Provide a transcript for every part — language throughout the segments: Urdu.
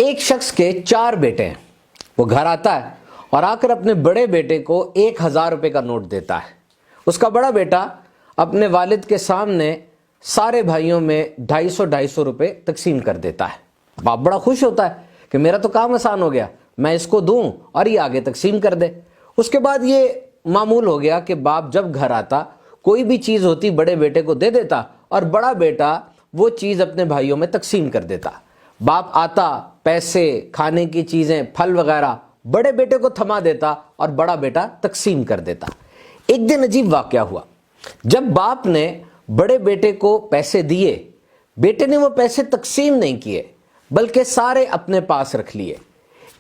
ایک شخص کے 4 بیٹے ہیں، وہ گھر آتا ہے اور آ کر اپنے بڑے بیٹے کو 1000 روپے کا نوٹ دیتا ہے۔ اس کا بڑا بیٹا اپنے والد کے سامنے سارے بھائیوں میں 250 روپے تقسیم کر دیتا ہے۔ باپ بڑا خوش ہوتا ہے کہ میرا تو کام آسان ہو گیا، میں اس کو دوں اور یہ آگے تقسیم کر دے۔ اس کے بعد یہ معمول ہو گیا کہ باپ جب گھر آتا کوئی بھی چیز ہوتی بڑے بیٹے کو دے دیتا اور بڑا بیٹا وہ چیز اپنے بھائیوں میں تقسیم کر دیتا۔ باپ آتا، پیسے، کھانے کی چیزیں، پھل وغیرہ بڑے بیٹے کو تھما دیتا اور بڑا بیٹا تقسیم کر دیتا۔ ایک دن عجیب واقعہ ہوا، جب باپ نے بڑے بیٹے کو پیسے دیے، بیٹے نے وہ پیسے تقسیم نہیں کیے بلکہ سارے اپنے پاس رکھ لیے۔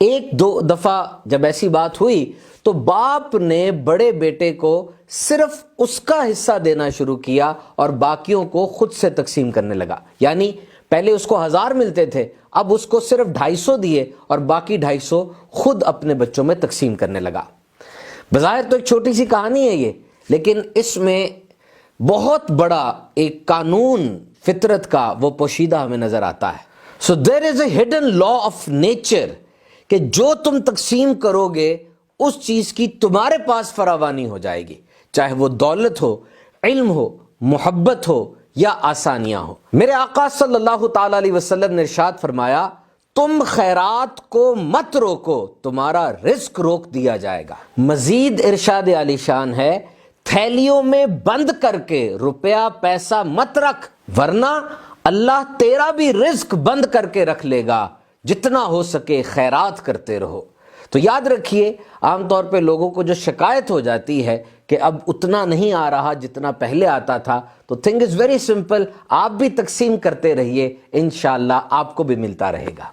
ایک دو دفعہ جب ایسی بات ہوئی تو باپ نے بڑے بیٹے کو صرف اس کا حصہ دینا شروع کیا اور باقیوں کو خود سے تقسیم کرنے لگا۔ یعنی پہلے اس کو 1000 ملتے تھے، اب اس کو صرف 250 دیے اور باقی 250 خود اپنے بچوں میں تقسیم کرنے لگا۔ بظاہر تو ایک چھوٹی سی کہانی ہے یہ، لیکن اس میں بہت بڑا ایک قانون فطرت کا وہ پوشیدہ ہمیں نظر آتا ہے۔ So there is a hidden law of nature کہ جو تم تقسیم کرو گے اس چیز کی تمہارے پاس فراوانی ہو جائے گی، چاہے وہ دولت ہو، علم ہو، محبت ہو یا آسانیاں ہو۔ میرے آقا صلی اللہ تعالی علیہ وسلم نے ارشاد فرمایا، تم خیرات کو مت روکو، تمہارا رزق روک دیا جائے گا۔ مزید ارشاد عالی شان ہے، تھیلیوں میں بند کر کے روپیہ پیسہ مت رکھ، ورنہ اللہ تیرا بھی رزق بند کر کے رکھ لے گا۔ جتنا ہو سکے خیرات کرتے رہو۔ تو یاد رکھیے، عام طور پہ لوگوں کو جو شکایت ہو جاتی ہے کہ اب اتنا نہیں آ رہا جتنا پہلے آتا تھا، تو تھنگ از ویری سمپل، آپ بھی تقسیم کرتے رہیے، انشاءاللہ آپ کو بھی ملتا رہے گا۔